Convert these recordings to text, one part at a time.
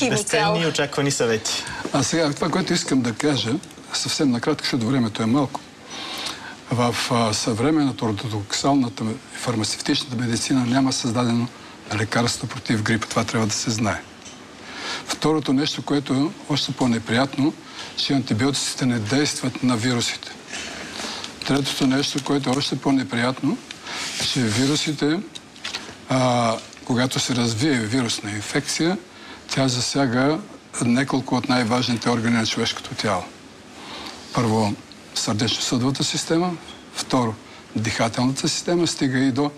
Безценни и очаквани съвети. А сега, това, което искам да кажа, съвсем накратко, защото времето е малко. В съвременната ортодоксалната фармацевтичната медицина няма създадено лекарство против грип. Това трябва да се знае. Второто нещо, което е още по-неприятно, че антибиотиците не действат на вирусите. Третото нещо, което е още по-неприятно, че вирусите, когато се развие вирусна инфекция, тя засяга няколко от най-важните органи на човешкото тяло. Първо, сърдечно-съдовата система, второ, дихателната система, стига и до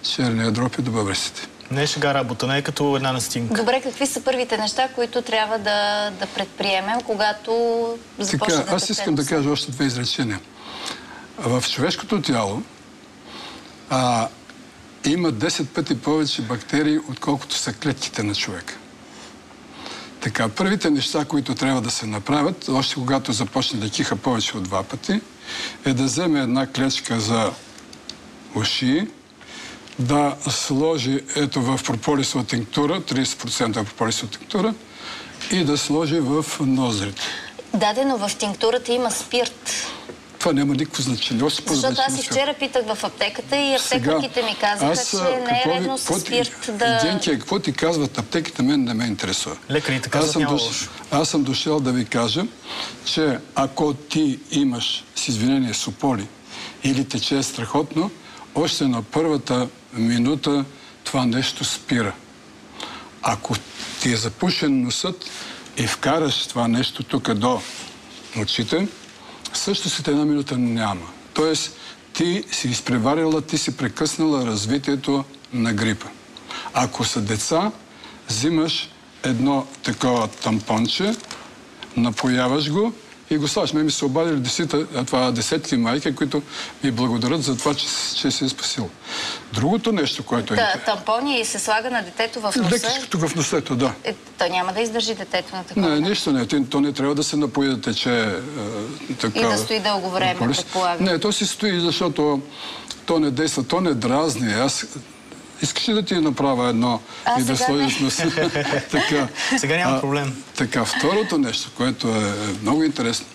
черния дроб и до бъбреците. Не е шега работа, не е като една настинка. Добре, какви са първите неща, които трябва да предприемем, когато започне да тече? Аз искам да кажа още две изречения. В човешкото тяло има 10 пъти повече бактерии, отколкото са клетките на човека. Така, първите неща, които трябва да се направят, още когато започне да киха повече от 2 пъти, е да вземе една клечка за уши, да сложи ето в прополисова тинктура, 30% прополисова тинктура, и да сложи в ноздрите. Дадено в тинктурата има спирт. Това няма никакво значение. Защото аз и вчера питах в аптеката и аптекарките ми казаха, че не е редно с спирт да... Денке, какво ти казват аптеките, мен не ме интересува. Лекарите казват няма лошо. Аз съм дошъл да ви кажа, че ако ти имаш, с извинение, сополи или тече страхотно, още на първата минута това нещо спира. Ако ти е запушен носът и вкараш това нещо тук до очите, също след една минута няма. Тоест, ти си изпреварила, ти си прекъснала развитието на грипа. Ако са деца, взимаш едно такова тампонче, напояваш го и го слагаш. Ме ми се обадили десетки майки, които ми благодарят за това, че се е спасил. Другото нещо, което е... Тампони се слага на детето в носа? Лекичкото в носето, да. То няма да издържи детето на такова? Не, нищо не. То не трябва да се напои да тече така... И да стои дълго време, предполагам. Не, то си стои, защото то не действа, то не дразни. Искаш ли да ти направя едно и да сложиш носа? Сега няма проблем. Така, второто нещо, което е много интересно,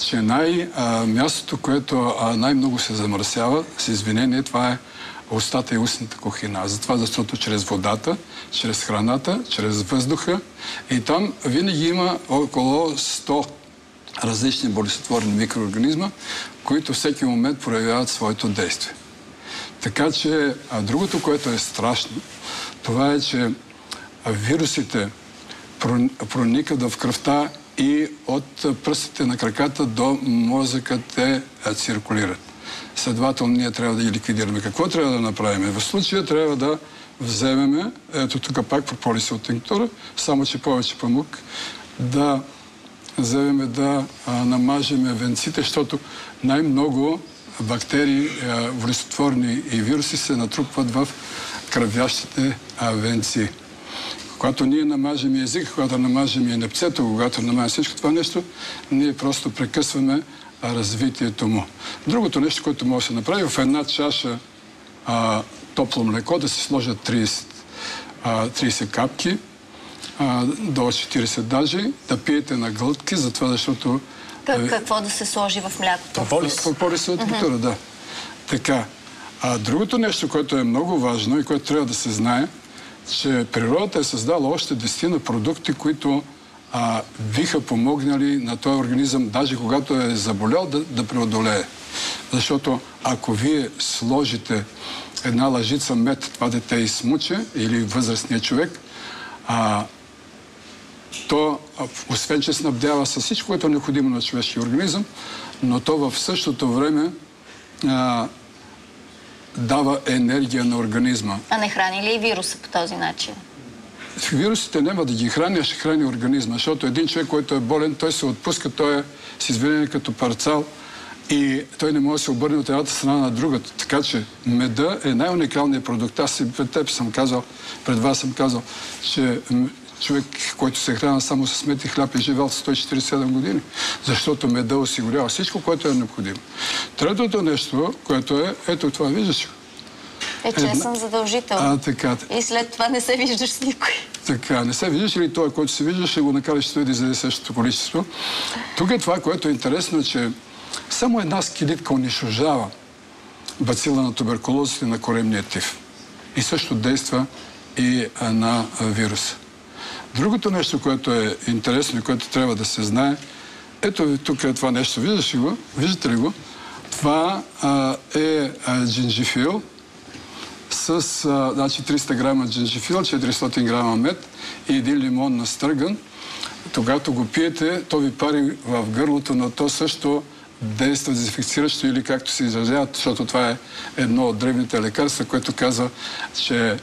че мястото, което най-много се замърсява, с извинение, това е устата и устната кухина. Затова, защото чрез водата, чрез храната, чрез въздуха и там винаги има около 100 различни болестотворни микроорганизма, които всеки момент проявяват своето действие. Така че, другото, което е страшно, това е, че вирусите проникат в кръвта и от пръстите на краката до мозъка те циркулират. Следователно, ние трябва да ги ликвидираме. Какво трябва да направим? В случая трябва да вземем, ето тук пак прополисова тинктура, само че повече памук, да вземем да намажеме венците, защото най-много бактерии, болестотворни и вируси се натрупват в кръвящите венци. Когато ние намажем език, когато намажем и непцето, когато намажем всичко това нещо, ние просто прекъсваме развитието му. Другото нещо, което може да се направи, в една чаша топло млеко да се сложат 30 капки, до 40 даже, да пиете на глътки, затова защото... Какво да се сложи в млякото? Прополисова тинктура, да. Така. Другото нещо, което е много важно и което трябва да се знае, че природата е създала още 10 продукти, които биха помогнали на този организъм, даже когато е заболял, да преодолее. Защото ако вие сложите една лъжица мед, това дете измуче или възрастният човек, то, освен че снабдява с всичко, което е необходимо на човешкия организъм, но то в същото време дава енергия на организма. А не храни ли и вируса по този начин? Вирусите няма да ги храни, а ще храни организма, защото един човек, който е болен, той се отпуска, той е с извинение като парцал и той не може да се обърне от едната страна на другата. Така че меда е най-уникалният продукт. Аз и пред теб съм казал, пред вас съм казал, че човек, който се храна само с мед и хляб, е живял 147 години, защото меда осигурява всичко, което е необходимо. Третото нещо, което е, ето това, виждаш. Че съм задължителна. И след това не се виждаш с никой. Така, не се виждаш ли той, който се вижда, ще го накараш да изяде същото количество. Тук е това, което е интересно, че само една скелетка унищожава бацила на туберкулозата и на коремния тиф. И също действа и на вируса. Другото нещо, което е интересно и което трябва да се знае, ето тук е това нещо. Виждате ли го? Това е джинджифил с значи 300 грама джинджифил, 400 грама мед и един лимон настърган. Когато го пиете, то ви пари в гърлото, но то също действа дезинфекциращо или както се изразяват, защото това е едно от древните лекарства, което казва, че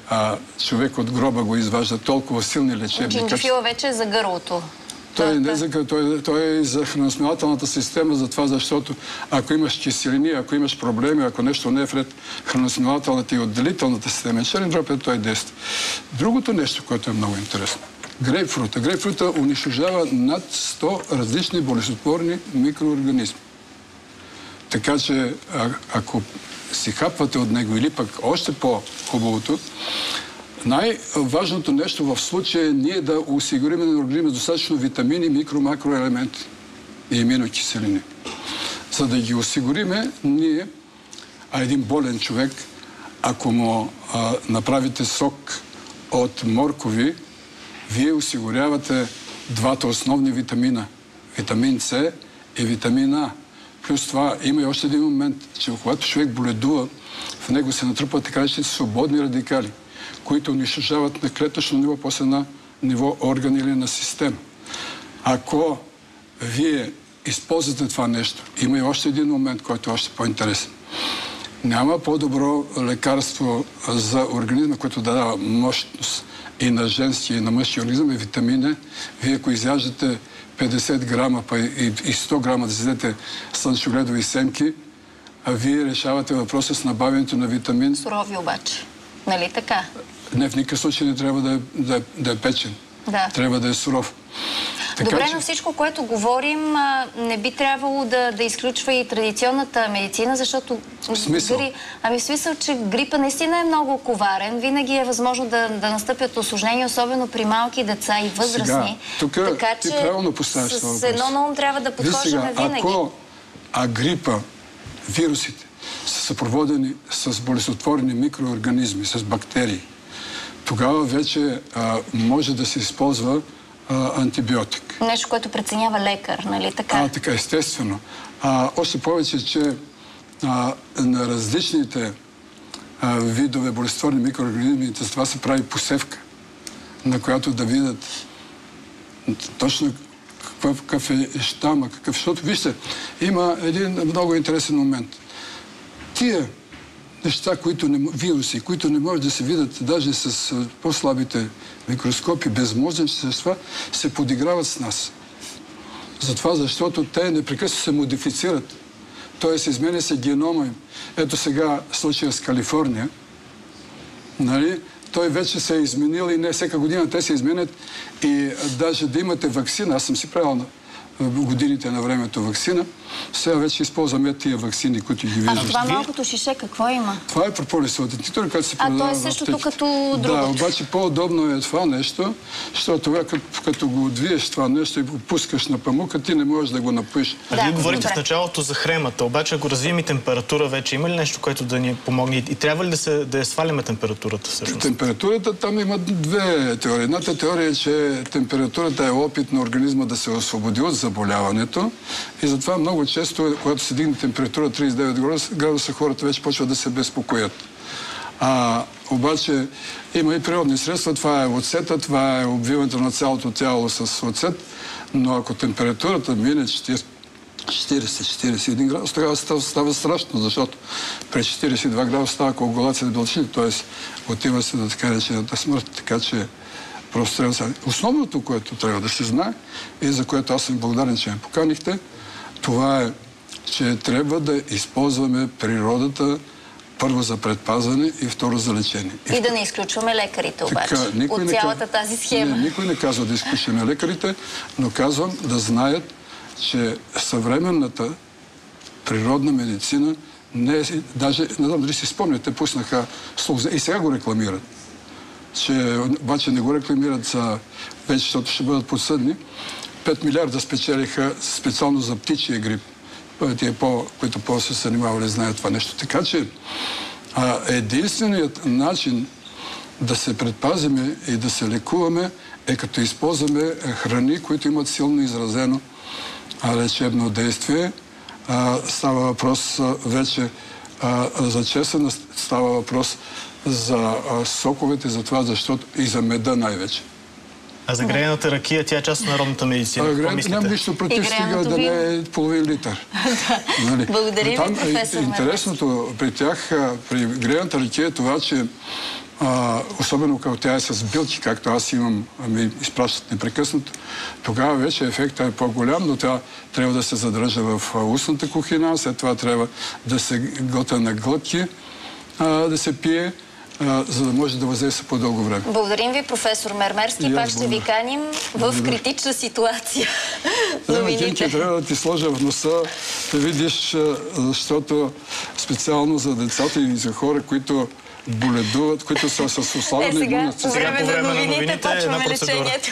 човек от гроба го изважда толкова силни лечебни. Джинджифила вече е за гърлото. Той е и за храносмилателната система, за това, защото ако имаш киселини, ако имаш проблеми, ако нещо не е вред храносмилателната и отделителната система, черен дроб, той действа. Другото нещо, което е много интересно. Грейпфрута. Грейпфрута унищожава над 100 различни болестотворни микроорганизми. Така че, ако си хапвате от него или пък още по-хубавото, най-важното нещо в случая е ние да осигурим на организма достатъчно витамини, микро-макроелементи и аминокиселини. За да ги осигуриме, ние, един болен човек, ако му направите сок от моркови, вие осигурявате двата основни витамина. Витамин С и витамин А. Плюс това има и още един момент, че когато човек боледува, в него се натрупват така наречените свободни радикали, които унищожават на клетъчно ниво, после на ниво орган или на система. Ако вие използвате това нещо, има и още един момент, който е още по-интересен. Няма по-добро лекарство за организма, което да дава мощност и на женския, и на мъжкия организъм, е витамина. Вие, ако изяждате 50 грама и 100 грама да изядете слънчогледови семки, а вие решавате въпроса с набавянето на витамин. Сурови обаче. Нали така? Не, в никакъв случай не трябва да е печен. Да. Трябва да е суров. Добре, но всичко, което говорим, не би трябвало да изключва и традиционната медицина, защото... В смисъл? В смисъл, че грипа наистина е много коварен. Винаги е възможно да настъпят осложнения, особено при малки деца и възрастни. Сега, тук ти правилно поставяш това въпрос. С едно на ум трябва да подхождаме винаги. Ако грипа, вирусите са съпроводени с болестотворни микроорганизми, с бактерии, тогава вече може да се използва антибиотик. Нещо, което преценява лекар, нали така? Така, естествено. Още повече, че на различните видове болестотворни микроорганизми, с това се прави посевка, на която да видят точно какъв е щама, защото, вижте, има един много интересен момент. Тия неща, вируси, които не може да се видят даже с по-слабите микроскопи, безмозъчни същества, се подиграват с нас. Затова, защото те непрекъснато се модифицират. Тоест, изменя се генома им. Ето сега случая с Калифорния. Нали? Той вече се е изменил и не всяка година те се изменят. И даже да имате ваксина, аз съм си правил годините на времето ваксина, сега вече използваме тия ваксини, които ги виждаш. Това малкото шише какво има? Това е прополисовата тинктура, която се продава. То е същото като другото. Да, обаче по-удобно е това нещо, защото тогава като го отвиеш това нещо и го пускаш на памука, ти не можеш да го напоиш. Вие говорите в началото за хремата, обаче ако развием и температура вече, има ли нещо, което да ни помогне? И трябва ли да я сваляме температурата всъщност? Температурата, там има две теории. Едната теория е, че температурата е опит на организма да се освободи от заболяването и затова много често, когато се дигне температура 39 градуса, хората вече почват да се безпокоят. Обаче има и природни средства. Това е оцета, това е обвиването на цялото тяло с оцет, но ако температурата мине 40-41 градуса, тогава става страшно, защото при 42 градуса става коагулация на белчини, т.е. отива се до така речената смърт. Така че просто трябва да се... Основното, което трябва да се знае и за което аз съм благодарен, че ме поканихте, това е, че трябва да използваме природата първо за предпазване и второ за лечение. И да не изключваме лекарите обаче от цялата тази схема. Никой не казва да изключваме лекарите, но казвам да знаят, че съвременната природна медицина не е... Даже, не знам дали си спомняте, пуснаха слух и сега го рекламират. че обаче не го рекламират за вече, защото ще бъдат подсъдни. 5 милиарда спечелиха специално за птичия грип. Тие, които по-се са занимавали, знаят това нещо. Така че единственият начин да се предпазиме и да се лекуваме е като използваме храни, които имат силно изразено лечебно действие. Става въпрос вече за чесън, става въпрос за соковете, за това, защото и за меда най-вече. А за греената ракия, тя е част от народната медицина. Нямам нищо против, стига да не е половин литър. Нали? Благодаря ви, професор. Интересното при тях, при греената ракия е това, че особено когато тя е с билки, както аз имам, ми изпращат непрекъснато, тогава вече ефектът е по-голям, но тя трябва да се задържа в устната кухина, след това трябва да се гота на глътки, да се пие, за да може да въздейства по-дълго време. Благодарим ви, професор Мермерски. Пак ще ви каним в критична ситуация. Новините трябва да ти сложа в носа, да видиш, защото специално за децата и за хора, които боледуват, които са с ослабена имунна система. Сега по време на новините почваме лечението.